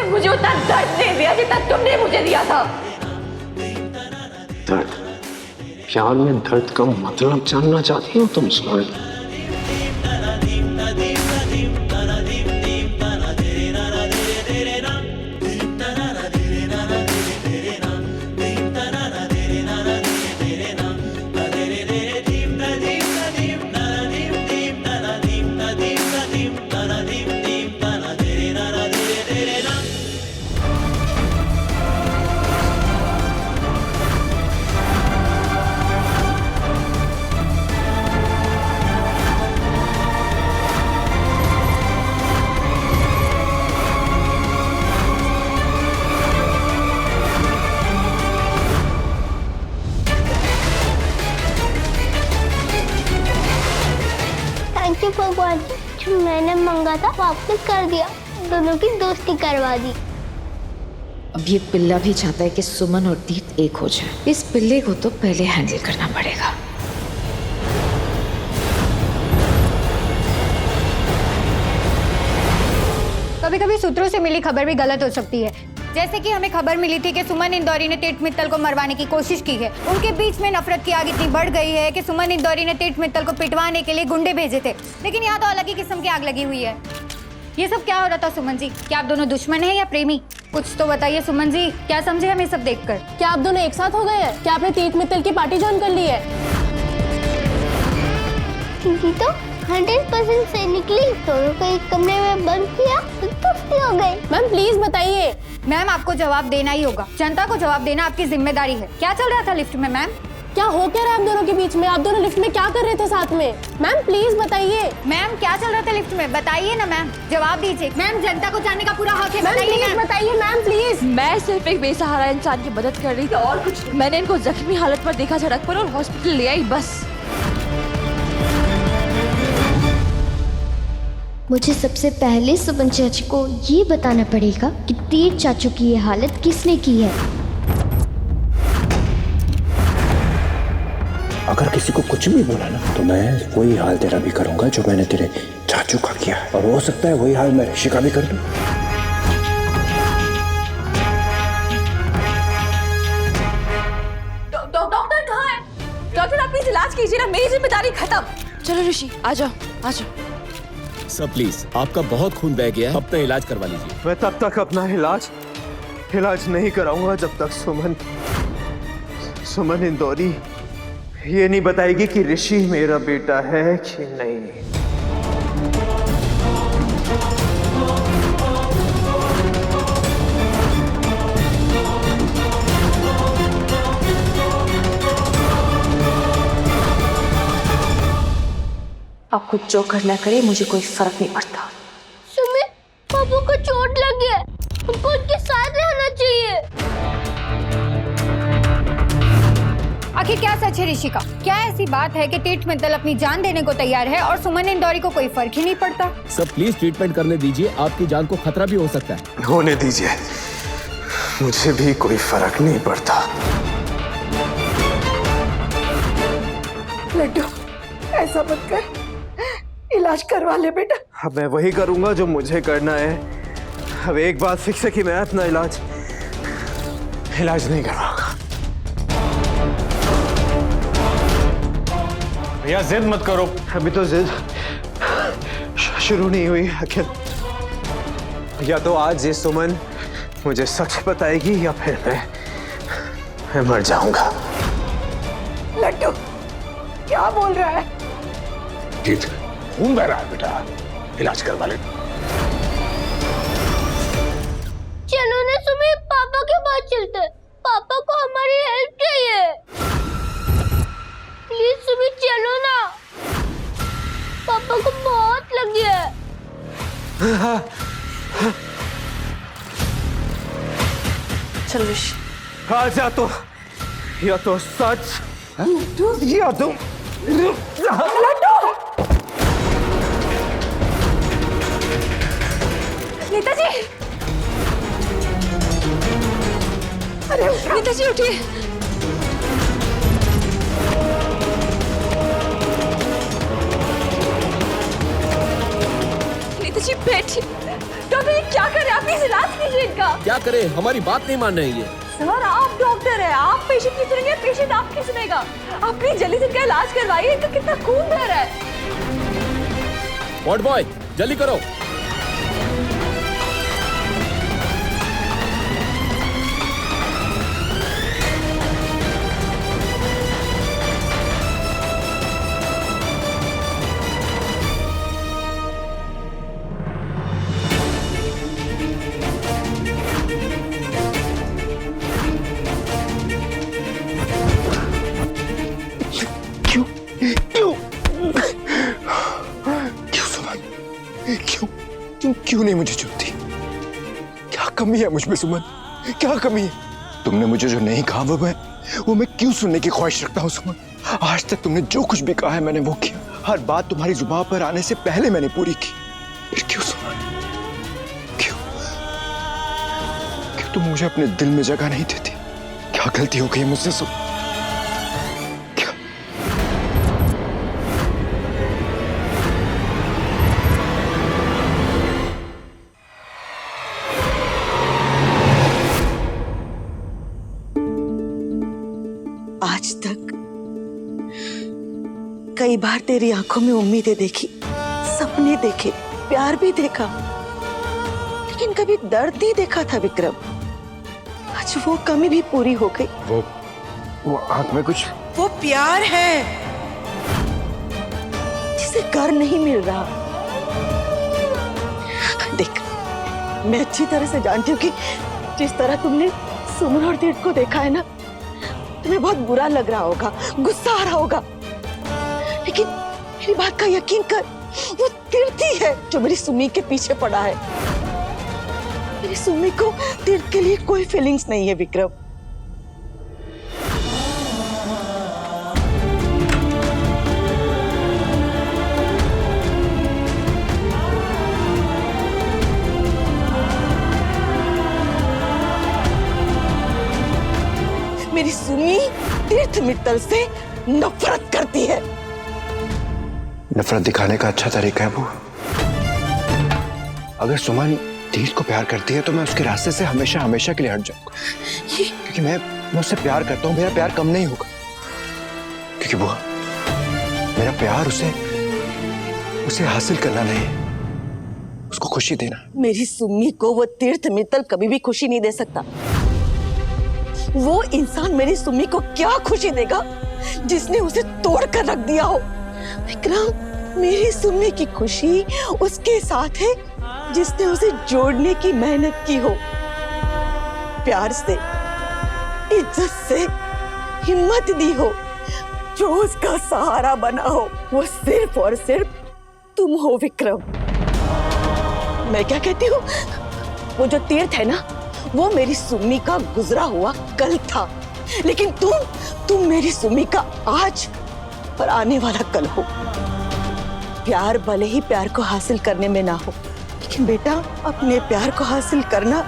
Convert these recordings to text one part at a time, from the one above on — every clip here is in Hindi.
मुझे उतना दर्द नहीं दिया जितना तुमने मुझे दिया था। दर्द? प्यार में दर्द का मतलब जानना चाहती हो तुम सुमन? थैंक यू भगवान, जो मैंने मांगा था वापस कर दिया, दोनों की दोस्ती करवा दी। अब ये पिल्ला भी चाहता है कि सुमन और दीप एक हो जाए। इस पिल्ले को तो पहले हैंडल करना पड़ेगा। कभी कभी सूत्रों से मिली खबर भी गलत हो सकती है। जैसे कि हमें खबर मिली थी कि सुमन इंदौरी ने टिट मित्तल को मरवाने की कोशिश की है। उनके बीच में नफरत की आग इतनी बढ़ गई है कि सुमन इंदौरी ने टिट मित्तल को पिटवाने के लिए गुंडे भेजे थे। लेकिन यहाँ तो अलग ही किस्म की आग लगी हुई है। ये सब क्या हो रहा था सुमन जी? क्या आप दोनों दुश्मन हैं या प्रेमी? कुछ तो बताइए सुमन जी, क्या समझे हम ये सब देखकर? क्या आप दोनों एक साथ हो गए हैं? क्या आपने टिट मित्तल की पार्टी ज्वाइन कर ली है? क्योंकि तो 100% से निकली, दोनों को एक कमरे में बंद किया तो दोस्ती हो गई। मैम प्लीज बताइए। मैम आपको जवाब देना ही होगा, जनता को जवाब देना आपकी जिम्मेदारी है। क्या चल रहा था लिफ्ट में मैम? क्या हो क्या रहा है आप दोनों के बीच में? आप दोनों लिफ्ट में क्या कर रहे थे साथ में? मैम प्लीज बताइए। मैम क्या चल रहा था लिफ्ट में? बताइए ना मैम, जवाब दीजिए। मैम जनता को जानने का पूरा हक है, बताइए मैम। बताइए मैम प्लीज। मैं सिर्फ एक बेसहारा इंसान की मदद कर रही थी और कुछ नहीं। मैंने इनको जख्मी हालत पर देखा सड़क पर और हॉस्पिटल ले आई, बस। मुझे सबसे पहले सुमन चाची को ये बताना पड़ेगा कि तीर चाचू की ये हालत किसने की है। अगर किसी को कुछ भी बोला ना तो मैं वही हाल तेरा भी करूंगा जो मैंने तेरे चाचू का किया, और हो सकता है वही हाल मैं ऋषि का भी कर दूं। डॉक्टर कहाँ है? डॉक्टर आप प्लीज इलाज कीजिए ना, मेरी जिम्मेदारी खत्म। चलो ऋषि आ जाओ आ जाओ। सर प्लीज, आपका बहुत खून बह गया है, अपना इलाज करवा लीजिए। मैं तब तक अपना इलाज नहीं कराऊंगा जब तक सुमन इंदौरी ये नहीं बताएगी कि ऋषि मेरा बेटा है कि नहीं। आप कुछ जो करना करे, मुझे कोई फर्क नहीं पड़ता। सुमित, पापा को चोट लगी है, हमको उनके साथ रहना चाहिए। आखिर क्या सच है ऋषि का? क्या ऐसी बात है कि टिट मित्तल अपनी जान देने को तैयार है और सुमन इंदौरी को कोई फर्क ही नहीं पड़ता? सर प्लीज ट्रीटमेंट करने दीजिए, आपकी जान को खतरा भी हो सकता है। होने दीजिए, मुझे भी कोई फर्क नहीं पड़ता। लड्डू ऐसा मत कर, इलाज करवा ले बेटा। अब मैं वही करूंगा जो मुझे करना है। अब एक बात फिक्स है कि मैं अपना इलाज नहीं करवाऊंगा। भैया जिद मत करो। अभी तो जिद शुरू नहीं हुई अखिल। या तो आज ये सुमन मुझे सच बताएगी या फिर मैं मर जाऊंगा। लड्डू क्या बोल रहा है? ठीक, खून बह रहा है बेटा, इलाज करवा ले। चलो ना सुमित, पापा के पास चलते हैं। पापा को हमारी हेल्प चाहिए। प्लीज सुमित चलो ना, पापा को बहुत लगी है। चलो ऋषि। आज या तो सच या तो नेताजी, अरे नेताजी उठिए। नेताजी बैठिए। डॉक्टर ये क्या क्या कर रहे हैं? प्लीज इलाज कीजिए इनका। क्या करे, हमारी बात नहीं मान रहे हैं ये। सर आप डॉक्टर हैं, आप पेशेंट की सुनेंगे, पेशेंट आपकी सुनेगा। आप प्लीज जल्दी से इनका इलाज करवाइए, इनका कितना खून बह रहा है। वार्ड बॉय जल्दी करो। क्यों नहीं मुझे चुनती? क्या कमी है मुझ में सुमन? क्या कमी है? तुमने मुझे जो नहीं कहा वो मैं क्यों सुनने की ख्वाहिश रखता हूँ सुमन? आज तक तुमने जो कुछ भी कहा है मैंने वो किया। हर बात तुम्हारी जुबान पर आने से पहले मैंने पूरी की। फिर क्यों सुमन? क्यों तुम मुझे अपने दिल में जगह नहीं देती? क्या गलती हो गई मुझसे सुमन? आज तक कई बार तेरी आंखों में उम्मीदें देखी, सपने देखे, प्यार भी देखा, लेकिन कभी दर्द नहीं देखा था विक्रम। आज वो कमी भी पूरी हो गई। वो आंख में कुछ, वो प्यार है जिसे कर नहीं मिल रहा। देख, मैं अच्छी तरह से जानती हूँ कि जिस तरह तुमने सुमन और तीर्थ को देखा है ना, तुम्हें बहुत बुरा लग रहा होगा, गुस्सा आ रहा होगा, लेकिन मेरी बात का यकीन कर, वो तीर्थ ही है जो मेरी सुमी के पीछे पड़ा है। मेरी सुमी को तीर्थ के लिए कोई फीलिंग्स नहीं है विक्रम। मेरी सुमी तीर्थ मित्तल से नफरत करती है। नफरत दिखाने का अच्छा तरीका है वो। अगर सुमन तीर्थ को प्यार करती है तो मैं उसके रास्ते से हमेशा हमेशा के लिए हट जाऊंगा, क्योंकि मैं उससे प्यार करता हूँ। मेरा प्यार कम नहीं होगा, क्योंकि वो मेरा प्यार उसे हासिल करना नहीं, उसको खुशी देना। मेरी सुमी को वो तीर्थ मित्तल कभी भी खुशी नहीं दे सकता। वो इंसान मेरी सुमी को क्या खुशी देगा जिसने उसे तोड़ कर रख दिया हो? विक्रम, मेरी सुमी की खुशी उसके साथ है जिसने उसे जोड़ने की मेहनत की हो, प्यार से, इज्जत से, हिम्मत दी हो, जो उसका सहारा बना हो। वो सिर्फ और सिर्फ तुम हो विक्रम। मैं क्या कहती हूँ, वो जो तीर्थ है ना, वो मेरी सुमी का गुजरा हुआ कल था, लेकिन तुम मेरी सुमी का आज और आने वाला कल हो। प्यार भले ही प्यार को हासिल करने में ना हो, लेकिन बेटा, अपने प्यार को हासिल करना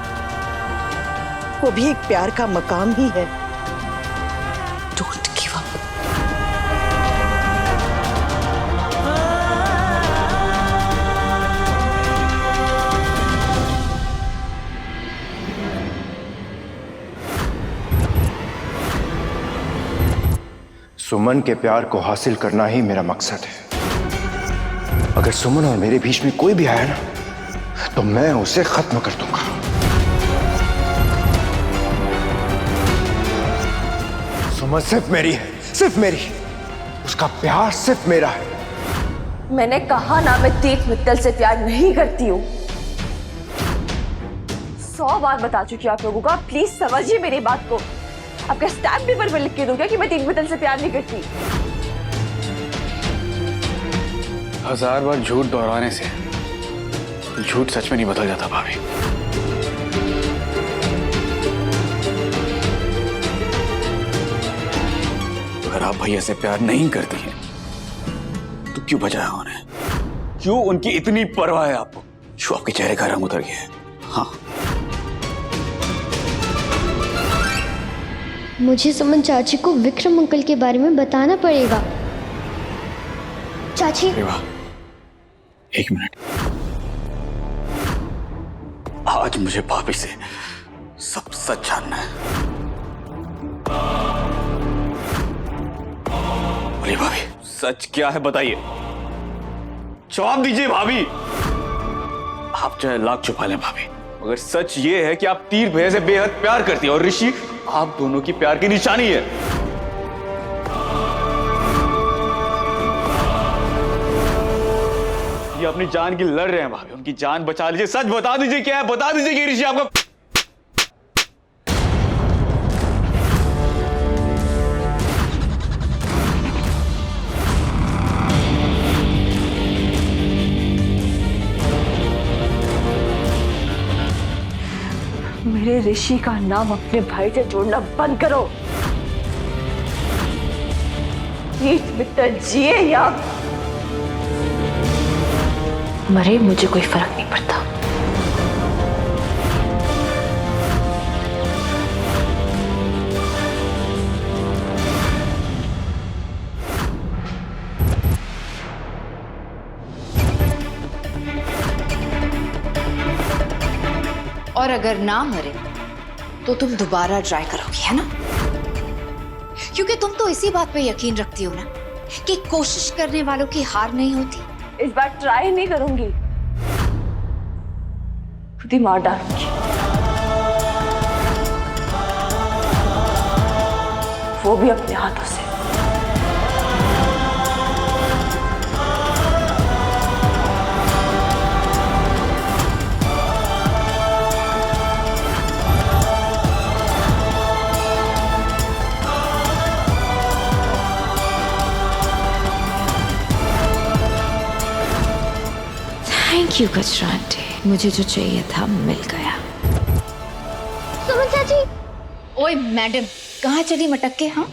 वो भी एक प्यार का मकाम ही है। Don't give up. सुमन के प्यार को हासिल करना ही मेरा मकसद है। अगर सुमन और मेरे बीच में कोई भी आया ना, तो मैं उसे खत्म कर दूंगा। सुमन सिर्फ मेरी है, सिर्फ मेरी। उसका प्यार सिर्फ मेरा है। मैंने कहा ना, मैं तीर्थ मित्तल से प्यार नहीं करती हूँ। 100 बार बता चुकी हूँ आप लोगों को। आप प्लीज समझिए मेरी बात को। आपका स्टैम्प पेपर पर लिख के दूंगा कि मैं तीर्थ मित्तल से प्यार नहीं करती। 1000 बार झूठ दोहराने से झूठ सच में नहीं बदल जाता भाभी। अगर आप भैया से प्यार नहीं करती हैं तो क्यों बजाया उन्हें? क्यों उनकी इतनी परवाह है आपको? जो आपके चेहरे का रंग उतर गया है। हाँ, मुझे सुमन चाची को विक्रम अंकल के बारे में बताना पड़ेगा। चाची, अरे वाह, 1 मिनट। आज मुझे भाभी से सब सच जानना है। बोलिए भाभी, सच क्या है बताइए, जवाब दीजिए भाभी। आप चाहे लाख छुपा लें भाभी, मगर सच ये है कि आप तीर भैया से बेहद प्यार करती है और ऋषि आप दोनों की प्यार की निशानी है। ये अपनी जान की लड़ रहे हैं भाभी, उनकी जान बचा लीजिए। सच बता दीजिए क्या है, बता दीजिए कि ऋषि आपका। मेरे ऋषि का नाम अपने भाई से जोड़ना बंद करो। तीर्थ मित्तल जिए या मरे मुझे कोई फर्क नहीं पड़ता। और अगर ना मरे तो तुम दोबारा ट्राई करोगी, है ना? क्योंकि तुम तो इसी बात पे यकीन रखती हो ना कि कोशिश करने वालों की हार नहीं होती। इस बार ट्राई नहीं करूंगी, खुद ही मार डालूंगी। वो भी अपने हाथों से। थैंक यू कचरा आंटी, मुझे जो चाहिए था मिल गया। सुमन चाची। ओए मैडम, कहाँ चली मटक के? हाँ,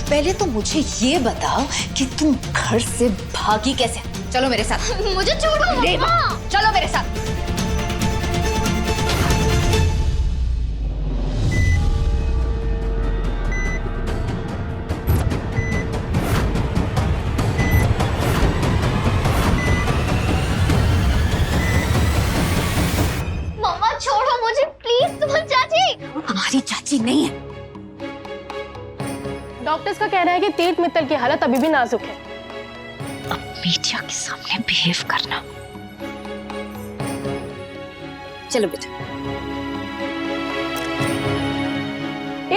पहले तो मुझे ये बताओ कि तुम घर से भागी कैसे? चलो मेरे साथ। मुझे छोड़ो मम्मा। चलो मेरे साथ। हमारी चाची नहीं है। डॉक्टर्स का कहना है कि तीर्थ मित्तल की हालत अभी भी नाजुक है। अब मीडिया के सामने बिहेव करना। चलो बेटा।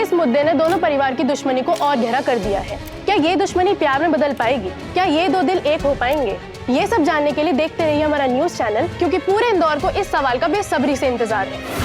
इस मुद्दे ने दोनों परिवार की दुश्मनी को और गहरा कर दिया है। क्या ये दुश्मनी प्यार में बदल पाएगी? क्या ये दो दिल एक हो पाएंगे? ये सब जानने के लिए देखते रहिए हमारा न्यूज चैनल, क्योंकि पूरे इंदौर को इस सवाल का बेसब्री से इंतजार है।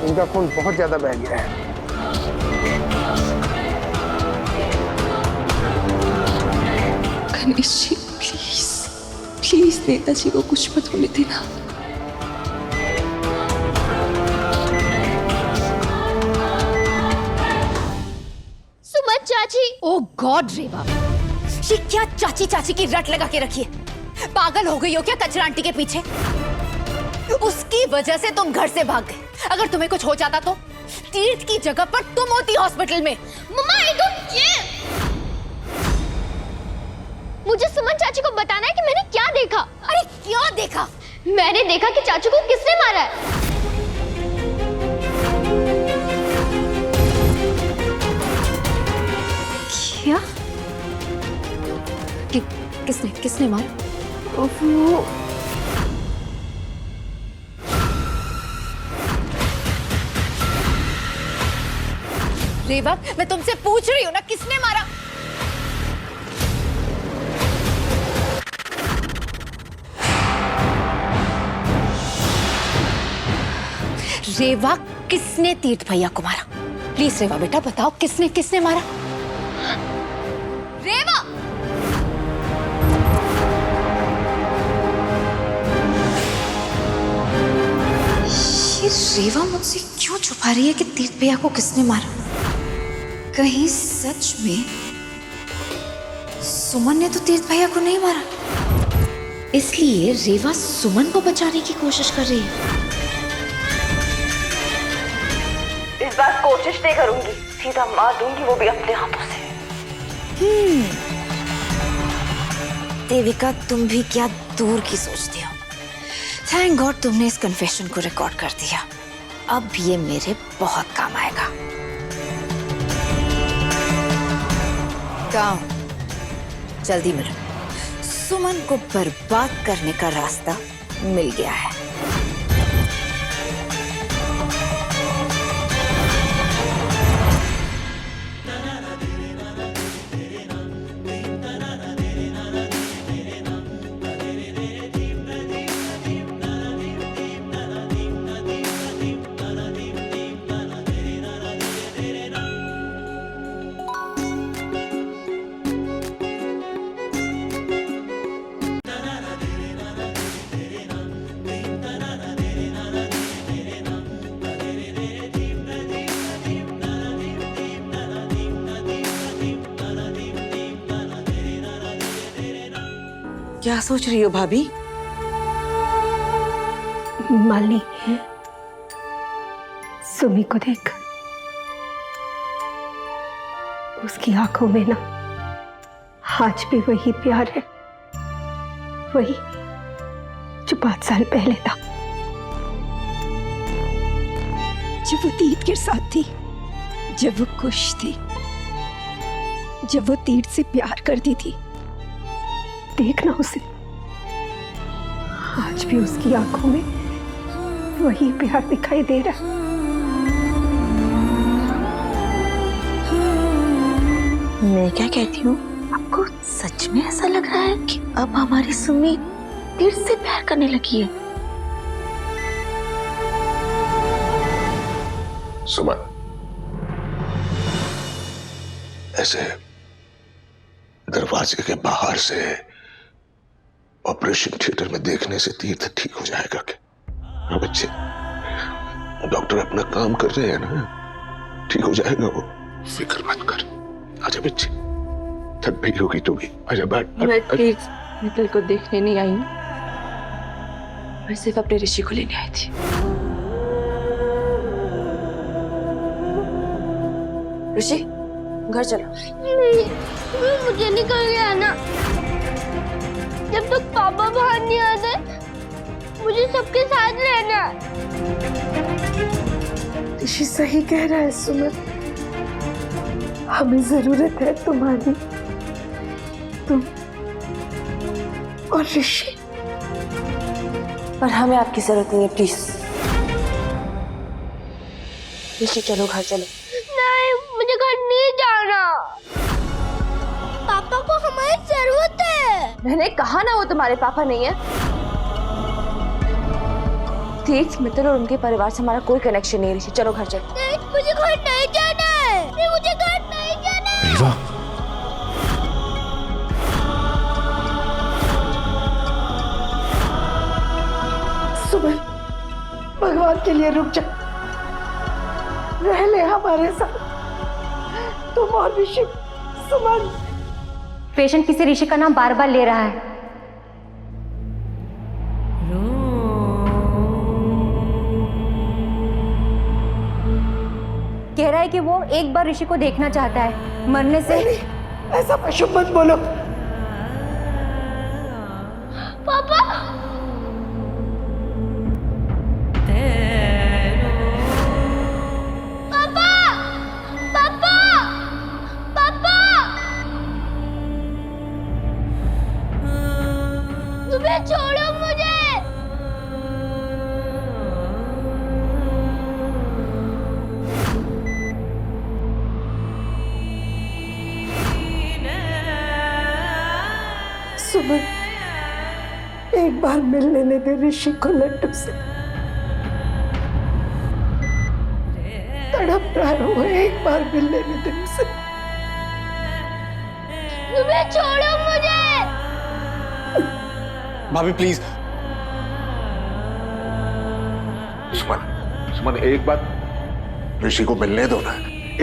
इनका खून बहुत ज्यादा बह गया है। गणेश जी प्लीज प्लीज नेताजी को कुछ मत होने देना। सुमन चाची। ओ गॉड रेवा, ये क्या चाची चाची की रट लगा के रखी है? पागल हो गई हो क्या कचरा आंटी के पीछे? उसकी वजह से तुम घर से भाग गए। अगर तुम्हें कुछ हो जाता तो तीर्थ की जगह पर तुम होती हॉस्पिटल में। मम्मा आई डोंट केयर। मुझे सुमन चाची को बताना है कि मैंने क्या देखा। अरे क्या देखा? मैंने देखा कि चाचू को किसने मारा है। क्या? किसने किसने मारा? रेवा, मैं तुमसे पूछ रही हूँ ना, किसने मारा? रेवा, किसने तीर्थ भैया को मारा? प्लीज रेवा बेटा बताओ, किसने किसने मारा? रेवा! ये रेवा मुझसे क्यों छुपा रही है कि तीर्थ भैया को किसने मारा? कहीं सच में सुमन ने तो तीर्थ भैया को नहीं मारा, इसलिए रेवा सुमन को बचाने की कोशिश कर रही है। इस बार कोशिश नहीं करूंगी, सीधा मार दूंगी, वो भी अपने हाथों से। देविका, तुम भी क्या दूर की सोचती हो। थैंक गॉड तुमने इस कन्फेशन को रिकॉर्ड कर दिया, अब ये मेरे बहुत काम आएगा। काम जल्दी मिलो, सुमन को बर्बाद करने का रास्ता मिल गया है। क्या सोच रही हो भाभी? माली, सुमी को देख, उसकी आंखों में ना आज भी वही प्यार है, वही जो 5 साल पहले था, जब वो तीर्थ के साथ थी, जब वो खुश थी, जब वो तीर्थ से प्यार करती थी। देखना उसे, आज भी उसकी आंखों में वही प्यार दिखाई दे रहा है। मैं क्या कहती हूँ, आपको सच में ऐसा लग रहा है कि अब हमारी सुमी तीर्थ से प्यार करने लगी है? सुमन, ऐसे दरवाजे के बाहर से ऑपरेशन थिएटर में देखने से तीर्थ ठीक हो जाएगा क्या? हाँ बच्चे, डॉक्टर अपना काम कर रहे हैं ना, ठीक हो जाएगा वो, फिक्र मत कर। आजा बच्चे, थक गई होगी तू भी, आजा बैठ। मैं तीर्थ मित्तल को देखने नहीं आई, मैं सिर्फ अपने ऋषि को लेने आई थी। ऋषि, घर चलो। मुझे निकल गया ना, जब तक पापा बाहर नहीं आते मुझे सबके साथ रहना। ऋषि सही कह रहा है सुमन, हमें जरूरत है तुम्हारी, तुम और ऋषि। पर हमें आपकी जरूरत नहीं है, प्लीज। ऋषि चलो, घर चलो। नहीं, मुझे घर नहीं जाना, पापा को हमारी जरूरत है। मैंने कहा ना वो तुम्हारे पापा नहीं है। तीर्थ मित्तल और उनके परिवार से हमारा कोई कनेक्शन नहीं है। ऋषि चलो, घर चलो। नहीं, मुझे घर नहीं जाना है, नहीं, मुझे घर नहीं जाना है। रेवा, सुमन, भगवान के लिए रुक जा, रह ले हमारे साथ, तुम और ऋषि। सुमन, पेशेंट किसी ऋषि का नाम बार बार ले रहा है। कह रहा है कि वो एक बार ऋषि को देखना चाहता है, मरने से। ऐसा पशु मत बोलो। पापा, पापा, पापा, पापा, तुम्हें छोड़ो मुझे। सुमन, एक बार मिल लेने दे ऋषि को लड्डू से। बड़ा प्यार हुआ है, एक बार मिल लेने दे मुझसे। तुम्हें छोड़ो मुझे। भाभी प्लीज। सुमन एक बार ऋषि को मिलने दो ना,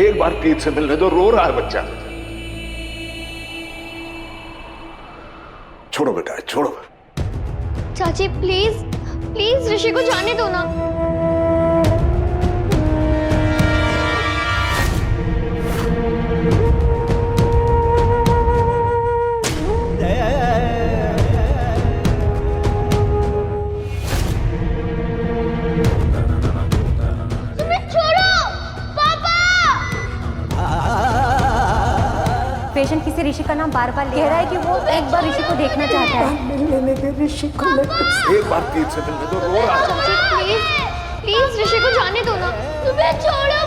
एक बार तीर्थ से मिलने दो, रो रहा है बच्चा। छोड़ो बेटा छोड़ो। चाची प्लीज प्लीज ऋषि को जाने दो ना। पेशेंट किसी ऋषि का नाम बार बार कह रहा है कि वो एक बार ऋषि को देखना चाहता है। मिल लेने दे ऋषि को। एक बार तीर्थ से मिलने दो, रो रहा है। प्लीज प्लीज ऋषि को जाने दो ना। तुम्हें छोड़ो